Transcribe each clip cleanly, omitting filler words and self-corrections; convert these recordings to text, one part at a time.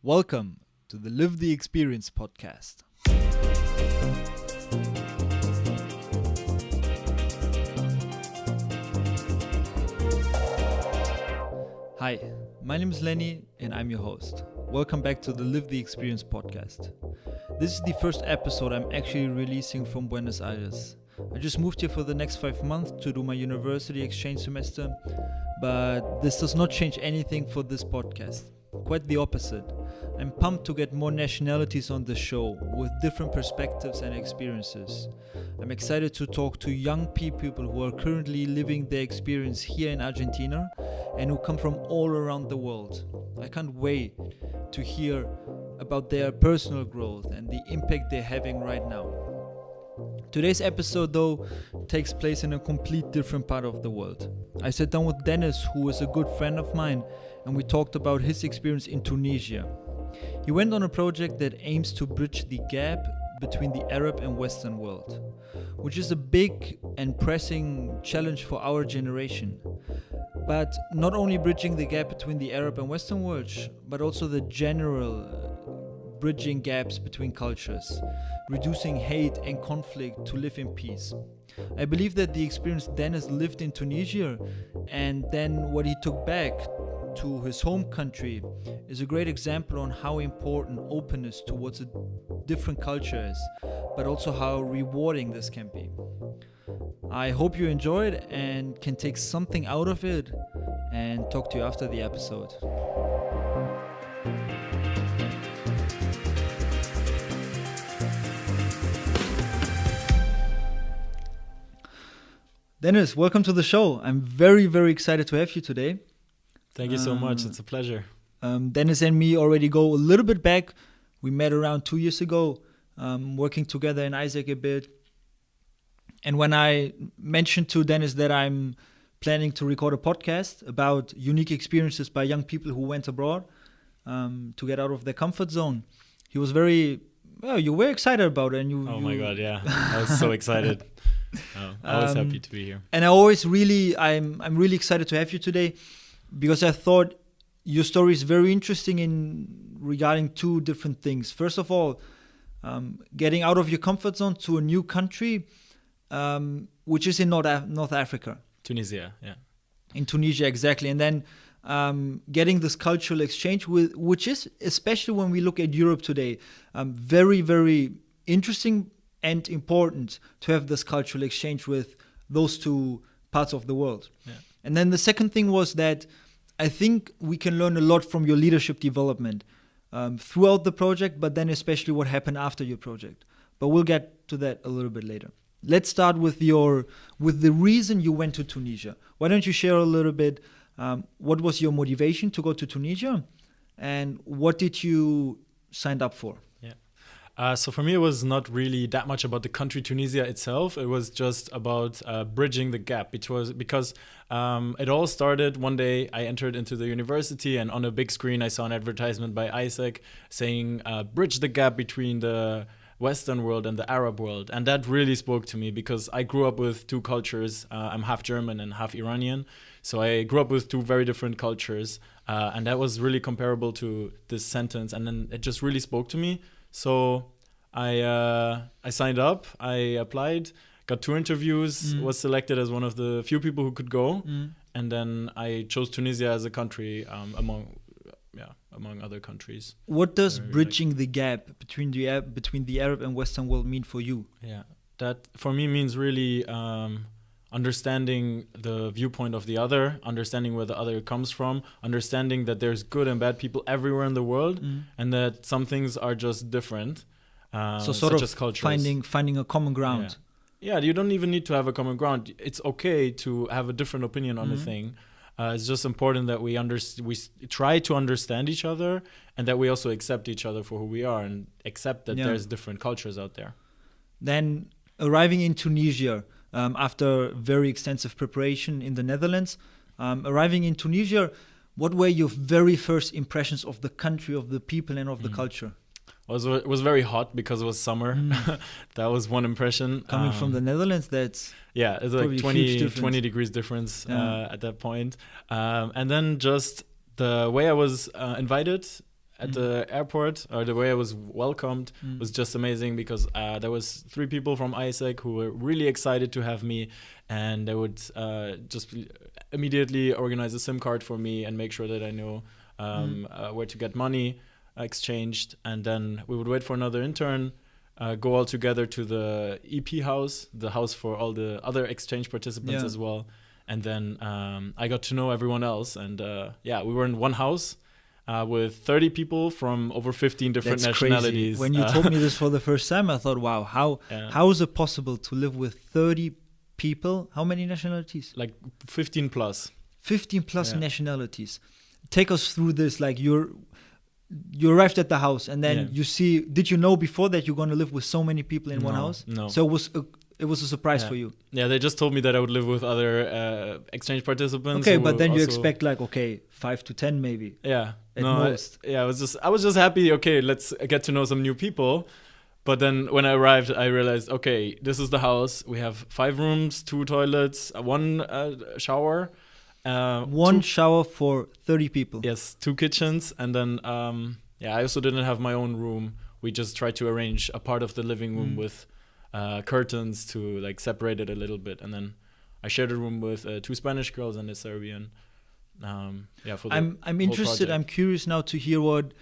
Welcome to the Live the Experience podcast. Hi, my name is Lenny and I'm your host. Welcome back to the Live the Experience podcast. This is the first episode I'm actually releasing from Buenos Aires. I just moved here for the next 5 months to do my university exchange semester, but this does not change anything for this podcast. Quite the opposite. I'm pumped to get more nationalities on the show with different perspectives and experiences. I'm excited to talk to young people who are currently living their experience here in Argentina and who come from all around the world. I can't wait to hear about their personal growth and the impact they're having right now. Today's episode, though, takes place in a complete different part of the world. I sat down with Dennis, who is a good friend of mine, and we talked about his experience in Tunisia. He went on a project that aims to bridge the gap between the Arab and Western world, which is a big and pressing challenge for our generation. But not only bridging the gap between the Arab and Western worlds, but also the general bridging gaps between cultures, reducing hate and conflict to live in peace. I believe that the experience Dennis lived in Tunisia and then what he took back to his home country is a great example on how important openness towards a different culture is, but also how rewarding this can be. I hope you enjoyed and can take something out of it, and talk to you after the episode. Dennis, welcome to the show. I'm very, very excited to have you today. Thank you so much. It's a pleasure. Dennis and me already go a little bit back. We met around 2 years ago, working together in AIESEC a bit. And when I mentioned to Dennis that I'm planning to record a podcast about unique experiences by young people who went abroad to get out of their comfort zone, he was you were excited about it. And oh my God, yeah. I was so excited. I was happy to be here. And I'm really excited to have you today because I thought your story is very interesting regarding two different things. First of all, getting out of your comfort zone to a new country, which is in North Africa. Tunisia, yeah. In Tunisia, exactly. And then getting this cultural exchange, which is, especially when we look at Europe today, very, very interesting and important to have this cultural exchange with those two parts of the world. Yeah. And then the second thing was that I think we can learn a lot from your leadership development throughout the project, but then especially what happened after your project. But we'll get to that a little bit later. Let's start with the reason you went to Tunisia. Why don't you share a little bit what was your motivation to go to Tunisia and what did you sign up for? So for me, it was not really that much about the country Tunisia itself. It was just about bridging the gap. Because it all started one day. I entered into the university, and on a big screen, I saw an advertisement by AIESEC saying, bridge the gap between the Western world and the Arab world. And that really spoke to me because I grew up with two cultures. I'm half German and half Iranian. So I grew up with two very different cultures. And that was really comparable to this sentence. And then it just really spoke to me. So I signed up, I applied, got 2 interviews, was selected as one of the few people who could go. And then I chose Tunisia as a country among other countries. What does bridging the gap between the Arab and Western world mean for you? Yeah, that for me means really understanding the viewpoint of the other, understanding where the other comes from, understanding that there's good and bad people everywhere in the world, and that some things are just different. So sort of finding a common ground. Yeah, you don't even need to have a common ground. It's okay to have a different opinion on a thing. It's just important that we try to understand each other and that we also accept each other for who we are and accept that there's different cultures out there. Then arriving in Tunisia, after very extensive preparation in the Netherlands, arriving in Tunisia, what were your very first impressions of the country, of the people and of the culture? It was very hot because it was summer. That was one impression. Coming from the Netherlands, that's it's like 20 degrees difference at that point. And then just the way I was invited at the airport, or the way I was welcomed was just amazing, because there was 3 people from AIESEC who were really excited to have me, and they would just immediately organize a SIM card for me and make sure that I know where to get money exchanged. And then we would wait for another intern, go all together to the EP house, the house for all the other exchange participants as well. And then I got to know everyone else. And we were in one house with 30 people from over 15 different nationalities. Crazy. When you told me this for the first time, I thought, wow, how is it possible to live with 30 people? How many nationalities? Like 15 plus. 15 plus nationalities. Take us through this. Like you arrived at the house, and then you see. Did you know before that you're going to live with so many people in one house? No. So it was a surprise for you. Yeah, they just told me that I would live with other exchange participants. Okay, but then you expect 5 to 10 maybe. Yeah. At most. I was just happy. Okay, let's get to know some new people. But then when I arrived, I realized, okay, this is the house. We have 5 rooms, 2 toilets, 1 shower. One shower for 30 people. Yes, 2 kitchens. And then, I also didn't have my own room. We just tried to arrange a part of the living room with curtains to separate it a little bit. And then I shared a room with 2 Spanish girls and a Serbian. I'm interested. I'm curious now to hear what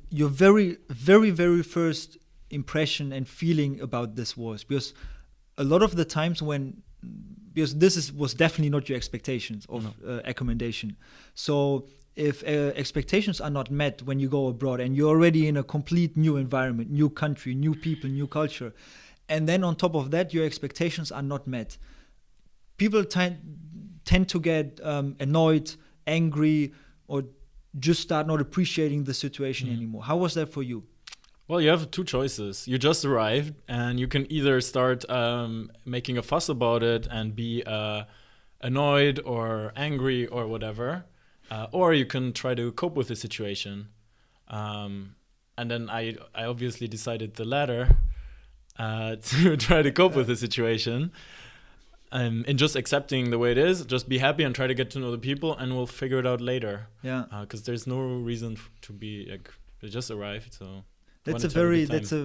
your very, very, very first impression and feeling about this was, because a lot of the times because this was definitely not your expectations of accommodation. So if expectations are not met when you go abroad and you're already in a complete new environment, new country, new people, new culture, and then on top of that your expectations are not met, people tend to get annoyed, angry, or just start not appreciating the situation anymore. How was that for you? Well, you have 2 choices. You just arrived, and you can either start making a fuss about it and be annoyed or angry or whatever, or you can try to cope with the situation. And then I obviously decided the latter, to try to cope with the situation. And just accepting the way it is, just be happy and try to get to know the people, and we'll figure it out later. Yeah. Because there's no reason to be they just arrived, so. That's a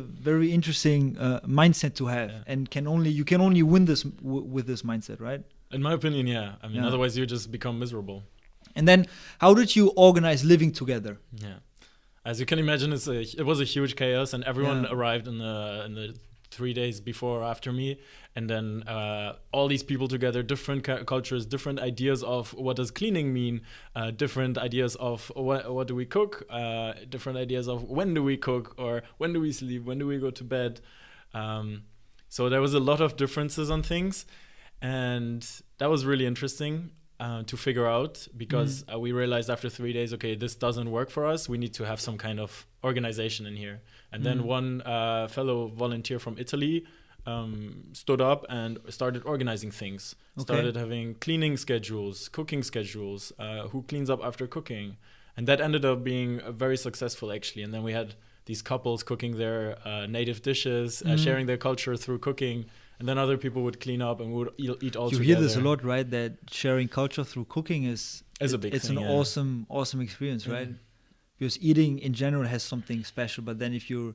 very interesting mindset to have, and you can only win this with this mindset, right? In my opinion, yeah. I mean, otherwise you just become miserable. And then, how did you organize living together? Yeah, as you can imagine, it was a huge chaos, and everyone arrived in the 3 days before or after me, and then all these people together, different cultures, different ideas of what does cleaning mean, different ideas of what do we cook, different ideas of when do we cook, or when do we sleep, when do we go to bed. So there was a lot of differences on things, and that was really interesting to figure out, because we realized after 3 days, okay, this doesn't work for us. We need to have some kind of organization in here. And then one fellow volunteer from Italy stood up and started organizing things. Started having cleaning schedules, cooking schedules, who cleans up after cooking. And that ended up being very successful, actually. And then we had these couples cooking their native dishes, sharing their culture through cooking. And then other people would clean up, and we would eat all together. You hear this a lot, right? That sharing culture through cooking is a big thing. It's an awesome experience, right? Because eating in general has something special, but then if you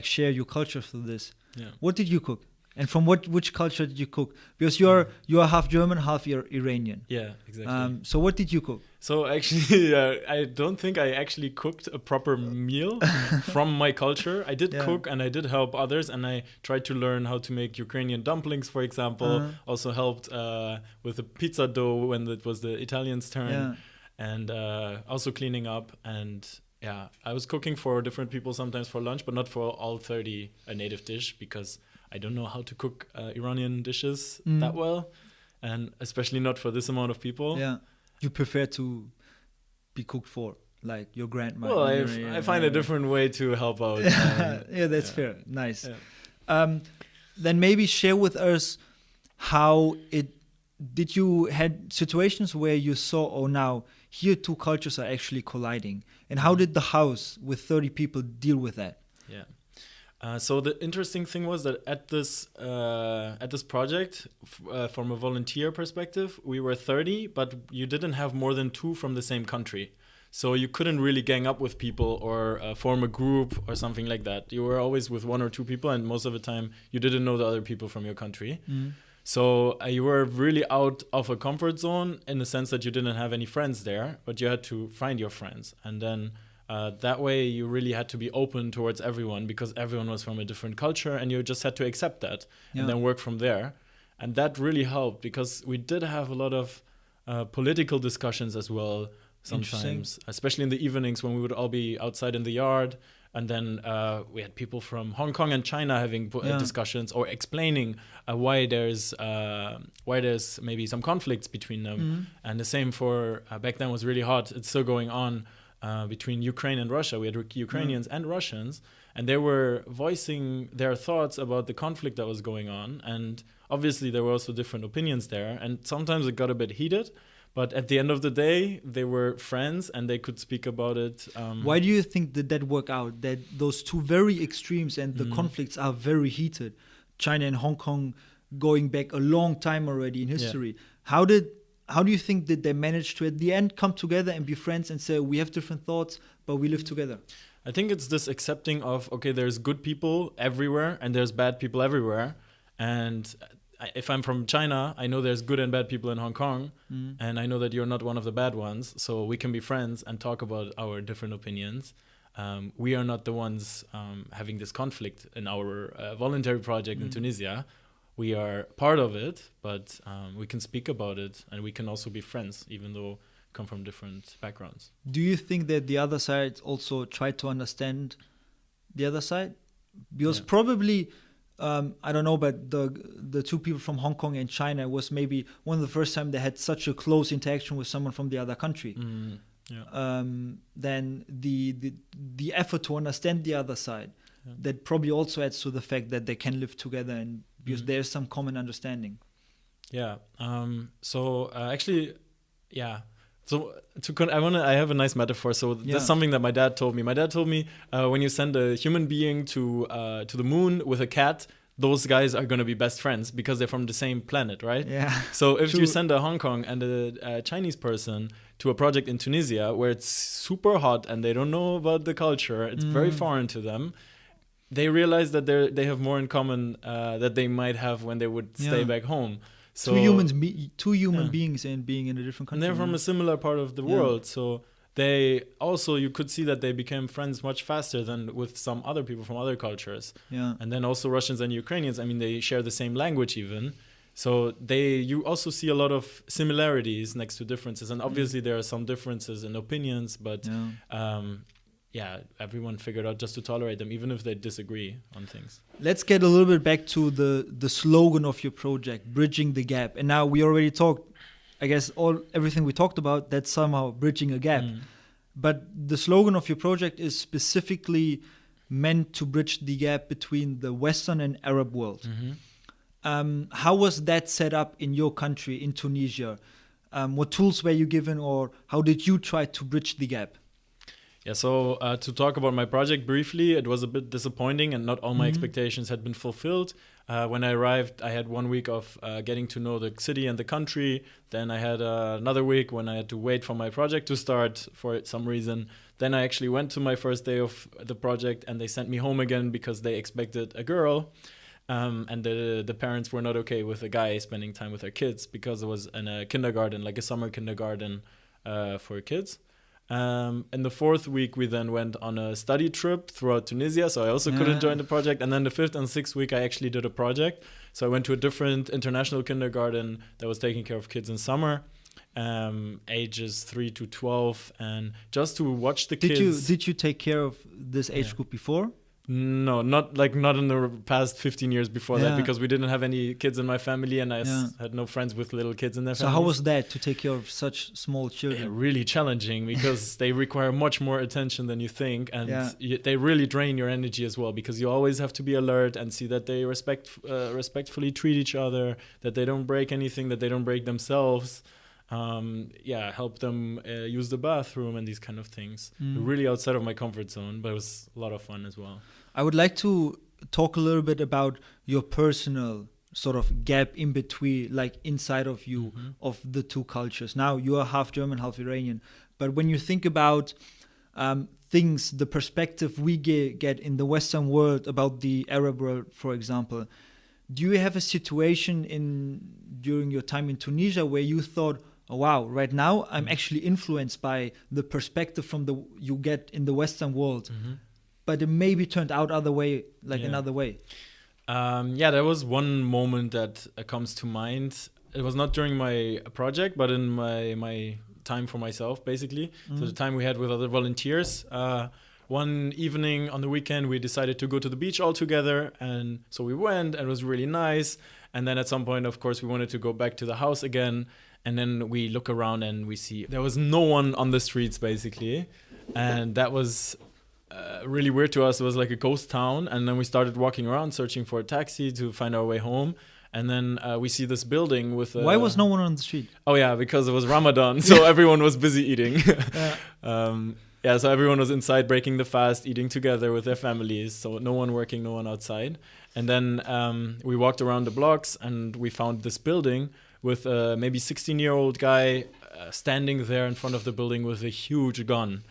share your culture through this, what did you cook? And from which culture did you cook? Because you're half German, half Iranian. Yeah, exactly. So what did you cook? So actually, I don't think I actually cooked a proper meal from my culture. I did cook, and I did help others, and I tried to learn how to make Ukrainian dumplings, for example. Also helped with the pizza dough when it was the Italians' turn, and also cleaning up. And I was cooking for different people sometimes for lunch, but not for all 30 a native dish, because I don't know how to cook Iranian dishes that well, and especially not for this amount of people. Yeah, you prefer to be cooked for, like your grandma. Well, I find a different way to help out. Yeah, that's fair. Nice. Yeah. Then maybe share with us how did you had situations where you saw, now here 2 cultures are actually colliding, and how did the house with 30 people deal with that? Yeah. So the interesting thing was that at this project, from a volunteer perspective, we were 30, but you didn't have more than 2 from the same country. So you couldn't really gang up with people or form a group or something like that. You were always with one or two people, and most of the time you didn't know the other people from your country. So you were really out of a comfort zone in the sense that you didn't have any friends there, but you had to find your friends. And then that way you really had to be open towards everyone, because everyone was from a different culture, and you just had to accept that and then work from there. And that really helped, because we did have a lot of political discussions as well sometimes, especially in the evenings when we would all be outside in the yard. And then we had people from Hong Kong and China having discussions or explaining why there's maybe some conflicts between them. And the same for back then was really hot. It's still going on between Ukraine and Russia. We had Ukrainians and Russians, and they were voicing their thoughts about the conflict that was going on. And obviously there were also different opinions there. And sometimes it got a bit heated. But at the end of the day, they were friends and they could speak about it. Why do you think that worked out? That those two very extremes and the conflicts are very heated. China and Hong Kong going back a long time already in history. How do you think that they managed to at the end come together and be friends and say, we have different thoughts, but we live together? I think it's this accepting of, okay, there's good people everywhere and there's bad people everywhere. And if I'm from China, I know there's good and bad people in Hong Kong, and I know that you're not one of the bad ones, so we can be friends and talk about our different opinions. We are not the ones having this conflict in our voluntary project in Tunisia. We are part of it, but we can speak about it, and we can also be friends, even though we come from different backgrounds. Do you think that the other side also tried to understand the other side? Because probably... I don't know, but the two people from Hong Kong and China was maybe one of the first time they had such a close interaction with someone from the other country. Then the effort to understand the other side, that probably also adds to the fact that they can live together, and because there's some common understanding. So I have a nice metaphor. So that's something that my dad told me. My dad told me when you send a human being to the moon with a cat, those guys are going to be best friends because they're from the same planet, right? Yeah. So if you send a Hong Kong and a Chinese person to a project in Tunisia where it's super hot and they don't know about the culture, it's very foreign to them, they realize that they have more in common that they might have when they would stay back home. So two human beings and being in a different country. And they're from a similar part of the world. So they also, you could see that they became friends much faster than with some other people from other cultures. And then also Russians and Ukrainians, I mean, they share the same language even. So you also see a lot of similarities next to differences. And obviously there are some differences in opinions, but everyone figured out just to tolerate them, even if they disagree on things. Let's get a little bit back to the slogan of your project, Bridging the Gap. And now we already talked, I guess everything we talked about, that's somehow bridging a gap. But the slogan of your project is specifically meant to bridge the gap between the Western and Arab world. How was that set up in your country, in Tunisia? What tools were you given, or how did you try to bridge the gap? So to talk about my project briefly, it was a bit disappointing and not all my expectations had been fulfilled. When I arrived, I had 1 week of getting to know the city and the country. Then I had another week when I had to wait for my project to start for some reason. Then I actually went to my first day of the project and they sent me home again because they expected a girl. And the parents were not okay with a guy spending time with their kids because it was in a kindergarten, like a summer kindergarten for kids. In the fourth week, we then went on a study trip throughout Tunisia, so I also couldn't join the project. And then the fifth and sixth week, I actually did a project. So I went to a different international kindergarten that was taking care of kids in summer, ages 3 to 12, and just to watch the kids. Did you take care of this age group before? No, not in the past 15 years before that, because we didn't have any kids in my family, and I had no friends with little kids in their family. So how was that to take care of such small children? Really challenging because they require much more attention than you think, and they really drain your energy as well, because you always have to be alert and see that they respectfully treat each other, that they don't break anything, that they don't break themselves. Help them use the bathroom and these kind of things. Really outside of my comfort zone, but it was a lot of fun as well. I would like to talk a little bit about your personal sort of gap in between, like inside of you, of the two cultures. Now you are half German, half Iranian, But when you think about things, the perspective we get in the Western world about the Arab world, for example, do you have a situation during your time in Tunisia where you thought, oh, wow, right now I'm actually influenced by the perspective you get in the Western world, but it maybe turned out another way? There was one moment that comes to mind. It was not during my project, but in my time for myself, basically. So the time we had with other volunteers. One evening on the weekend, we decided to go to the beach all together. And so we went, and it was really nice. And then at some point, of course, we wanted to go back to the house again. And then we look around and we see there was no one on the streets, basically. And that was really weird to us. It was like a ghost town. And then we started walking around, searching for a taxi to find our way home. And then we see this building with... Why was no one on the street? Oh, yeah, because it was Ramadan. So everyone was busy eating. So everyone was inside breaking the fast, eating together with their families. So no one working, no one outside. And then we walked around the blocks and we found this building with a maybe 16-year-old guy standing there in front of the building with a huge gun.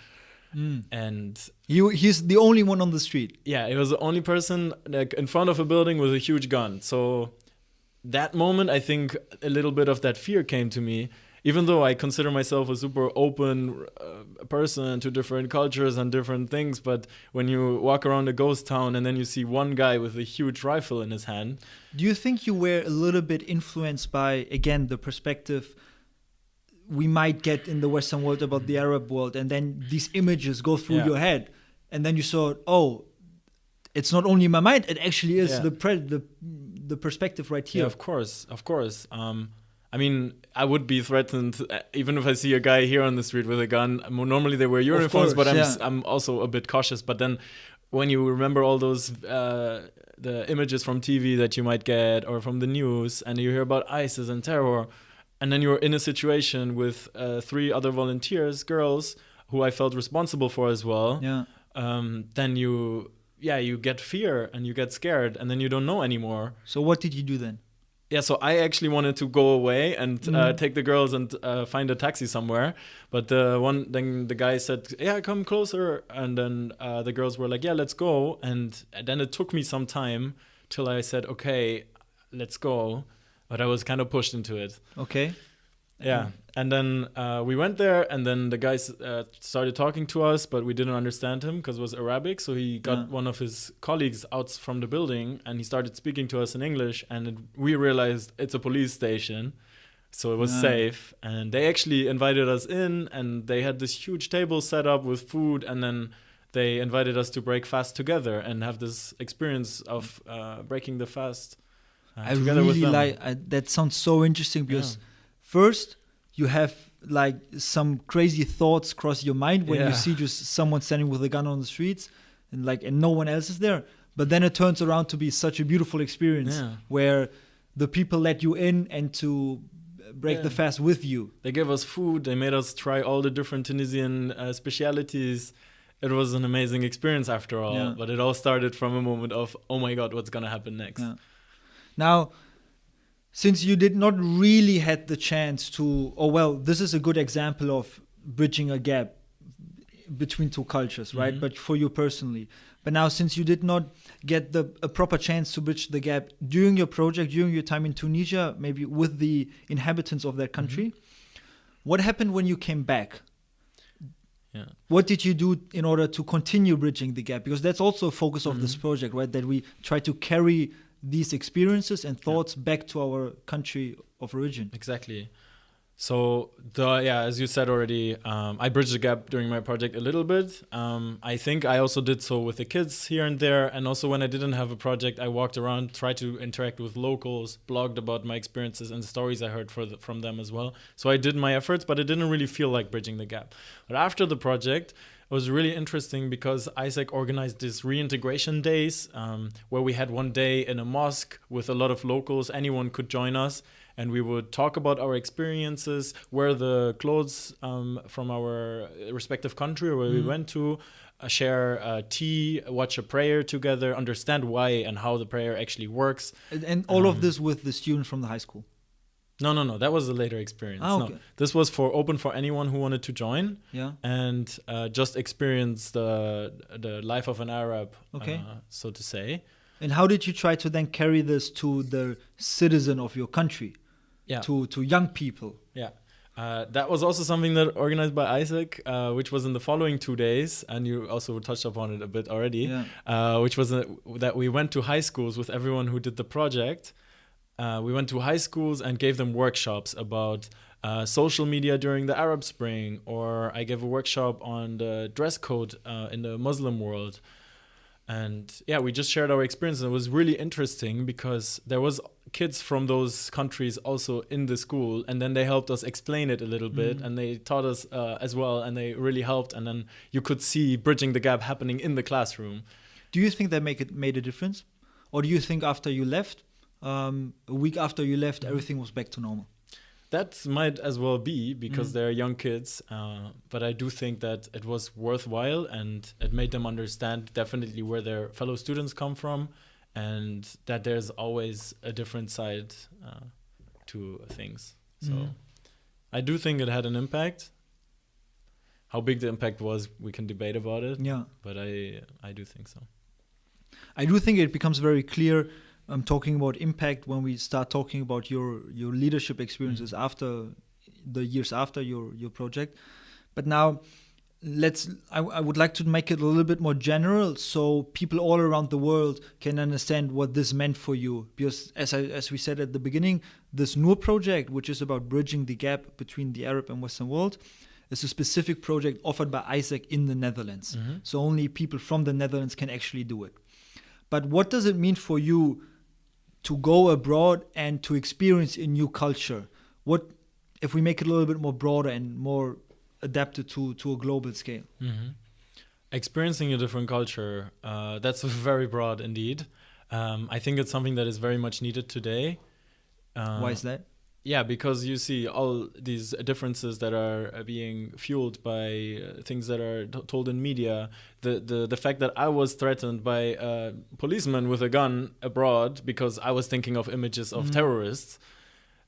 And he's the only one on the street. Yeah, he was the only person in front of a building with a huge gun. So that moment, I think a little bit of that fear came to me, even though I consider myself a super open person to different cultures and different things. But when you walk around a ghost town and then you see one guy with a huge rifle in his hand. Do you think you were a little bit influenced by, again, the perspective we might get in the Western world about the Arab world, and then these images go through your head, and then you saw, oh, it's not only in my mind, it actually is the perspective right here. Yeah, of course. I mean, I would be threatened even if I see a guy here on the street with a gun. Normally they wear uniforms, but I'm also a bit cautious. But then when you remember all those the images from TV that you might get or from the news, and you hear about ISIS and terror, and then you're in a situation with 3 other volunteers, girls, who I felt responsible for as well. Yeah. Then you get fear and you get scared, and then you don't know anymore. So what did you do then? Yeah, so I actually wanted to go away and take the girls and find a taxi somewhere. But then the guy said, yeah, come closer. And then the girls were like, yeah, let's go. And then it took me some time till I said, okay, let's go. But I was kind of pushed into it. Okay. Yeah. And then we went there, and then the guys started talking to us, but we didn't understand him because it was Arabic. So he got one of his colleagues out from the building, and he started speaking to us in English. And we realized it's a police station, so it was safe. And they actually invited us in, and they had this huge table set up with food, and then they invited us to break fast together and have this experience of breaking the fast. I really like that. Sounds so interesting because first you have like some crazy thoughts cross your mind when you see just someone standing with a gun on the streets and no one else is there. But then it turns around to be such a beautiful experience where the people let you in and to break the fast with you. They gave us food. They made us try all the different Tunisian specialities. It was an amazing experience after all. But it all started from a moment of, oh my God, what's going to happen next? Yeah. Now, since you did not really had the chance to, this is a good example of bridging a gap between 2 cultures, right? But for you personally. But now, since you did not get a proper chance to bridge the gap during your project, during your time in Tunisia, maybe with the inhabitants of that country, what happened when you came back? Yeah. What did you do in order to continue bridging the gap? Because that's also a focus of this project, right? That we try to carry these experiences and thoughts back to our country of origin. Exactly. So, as you said already, I bridged the gap during my project a little bit. I think I also did so with the kids here and there. And also when I didn't have a project, I walked around, tried to interact with locals, blogged about my experiences and stories I heard from them as well. So I did my efforts, but it didn't really feel like bridging the gap. But after the project, it was really interesting because AIESEC organized these reintegration days where we had one day in a mosque with a lot of locals. Anyone could join us, and we would talk about our experiences, wear the clothes from our respective country where we went to, share tea, watch a prayer together, understand why and how the prayer actually works. And all of this with the students from the high school? No. That was a later experience. Okay. No, this was open for anyone who wanted to join. Yeah. And just experience the life of an Arab, Okay. so to say. And how did you try to then carry this to the citizen of your country? Yeah. To young people? Yeah. That was also something that organized by AIESEC, which was in the following 2 days, and you also touched upon it a bit already, which was that we went to high schools with everyone who did the project. We went to high schools and gave them workshops about social media during the Arab Spring, or I gave a workshop on the dress code in the Muslim world. And yeah, we just shared our experience, and it was really interesting because there was kids from those countries also in the school, and then they helped us explain it a little bit, and they taught us as well, and they really helped. And then you could see bridging the gap happening in the classroom. Do you think that made a difference? Or do you think after you left, a week after you left, everything was back to normal? That might as well be because they're young kids, but I do think that it was worthwhile, and it made them understand definitely where their fellow students come from, and that there's always a different side to things. So I do think it had an impact. How big the impact was, we can debate about it. Yeah. But I do think so. I do think it becomes very clear. I'm talking about impact when we start talking about your leadership experiences after the years after your project. But now I would like to make it a little bit more general so people all around the world can understand what this meant for you. Because as we said at the beginning, this Noor project, which is about bridging the gap between the Arab and Western world, is a specific project offered by AIESEC in the Netherlands. So only people from the Netherlands can actually do it. But what does it mean for you to go abroad and to experience a new culture? What if we make it a little bit more broader and more adapted to a global scale? Experiencing a different culture, that's very broad indeed. I think it's something that is very much needed today. Why is that? Yeah, because you see all these differences that are being fueled by things that are told in media. The fact that I was threatened by a policeman with a gun abroad because I was thinking of images of terrorists,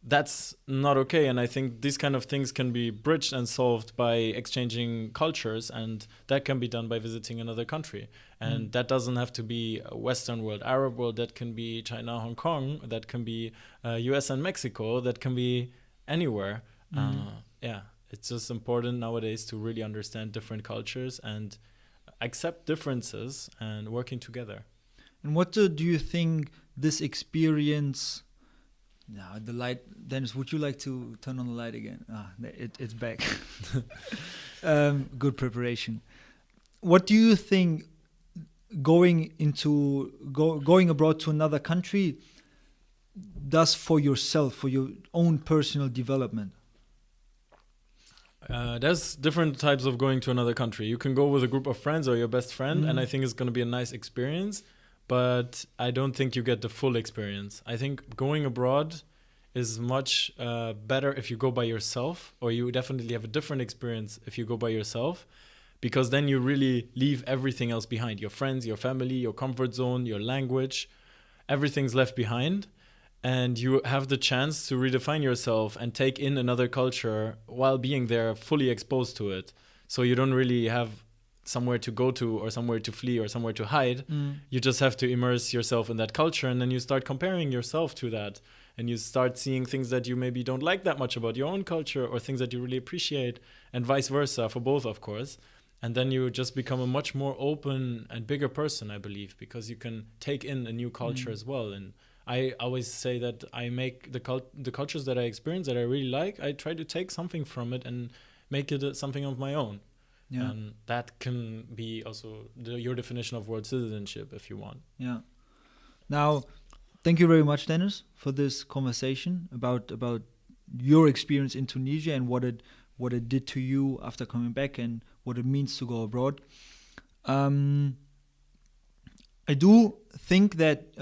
that's not okay. And I think these kind of things can be bridged and solved by exchanging cultures, and that can be done by visiting another country. And that doesn't have to be a Western world, Arab world. That can be China, Hong Kong. That can be US and Mexico. That can be anywhere. Yeah, it's just important nowadays to really understand different cultures and accept differences and working together. And what do you think this experience... Now the light, Dennis, would you like to turn on the light again? It's back. Good preparation. What do you think going abroad to another country does for yourself, for your own personal development? There's different types of going to another country. You can go with a group of friends or your best friend, and I think it's going to be a nice experience. But I don't think you get the full experience. I think going abroad is much better if you go by yourself, or you definitely have a different experience if you go by yourself, because then you really leave everything else behind. Your friends, your family, your comfort zone, your language, everything's left behind. And you have the chance to redefine yourself and take in another culture while being there, fully exposed to it. So you don't really have somewhere to go to or somewhere to flee or somewhere to hide. You just have to immerse yourself in that culture, and then you start comparing yourself to that, and you start seeing things that you maybe don't like that much about your own culture, or things that you really appreciate, and vice versa for both, of course. And then you just become a much more open and bigger person, I believe, because you can take in a new culture as well. And I always say that I make the cultures that I experience that I really like, I try to take something from it and make it something of my own. Yeah. And that can be also your definition of world citizenship, if you want. Yeah. Now, thank you very much, Dennis, for this conversation about your experience in Tunisia and what it did to you after coming back and what it means to go abroad. I do think that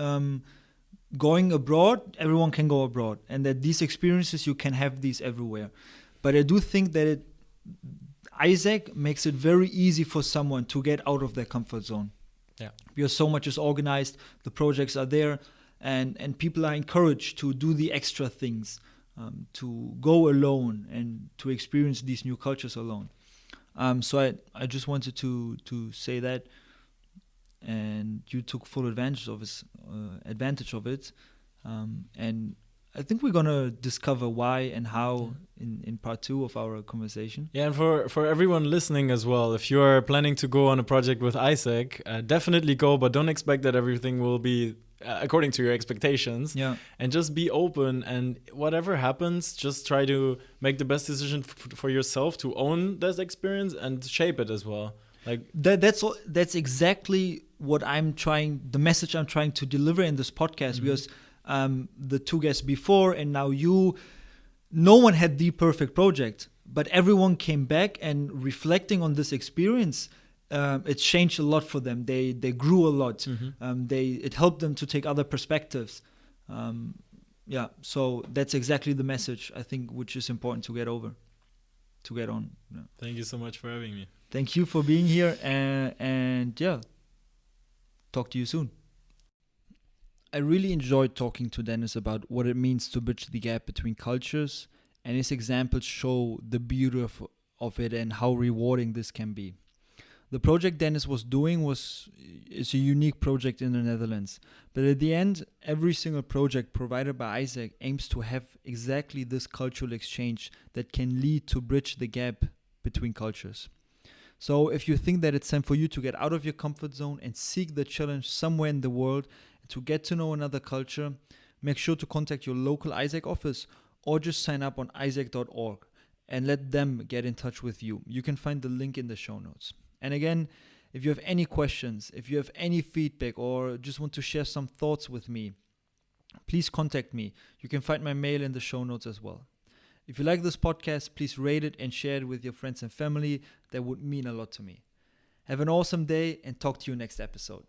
going abroad, everyone can go abroad, and that these experiences, you can have these everywhere. But I do think that AIESEC makes it very easy for someone to get out of their comfort zone. Yeah. Because so much is organized, the projects are there, and people are encouraged to do the extra things. to go alone and to experience these new cultures alone. So I just wanted to say that, and you took full advantage of it, and I think we're gonna discover why and how in part 2 of our conversation. Yeah, and for everyone listening as well, if you are planning to go on a project with AIESEC, definitely go, but don't expect that everything will be according to your expectations. Yeah. And just be open, and whatever happens, just try to make the best decision for yourself to own that experience and shape it as well. Like that's exactly what the message I'm trying to deliver in this podcast, because the 2 guests before and now no one had the perfect project, but everyone came back and reflecting on this experience, it changed a lot for them. They grew a lot. It helped them to take other perspectives. So that's exactly the message, I think, which is important to get on. Yeah. Thank you so much for having me. Thank you for being here, and talk to you soon. I really enjoyed talking to Dennis about what it means to bridge the gap between cultures, and his examples show the beauty of it and how rewarding this can be. The project Dennis was doing is a unique project in the Netherlands, but at the end, every single project provided by AIESEC aims to have exactly this cultural exchange that can lead to bridge the gap between cultures. So if you think that it's time for you to get out of your comfort zone and seek the challenge somewhere in the world, to get to know another culture, make sure to contact your local AIESEC office or just sign up on AIESEC.org and let them get in touch with you. You can find the link in the show notes. And again, if you have any questions, if you have any feedback, or just want to share some thoughts with me, please contact me. You can find my mail in the show notes as well. If you like this podcast, please rate it and share it with your friends and family. That would mean a lot to me. Have an awesome day and talk to you next episode.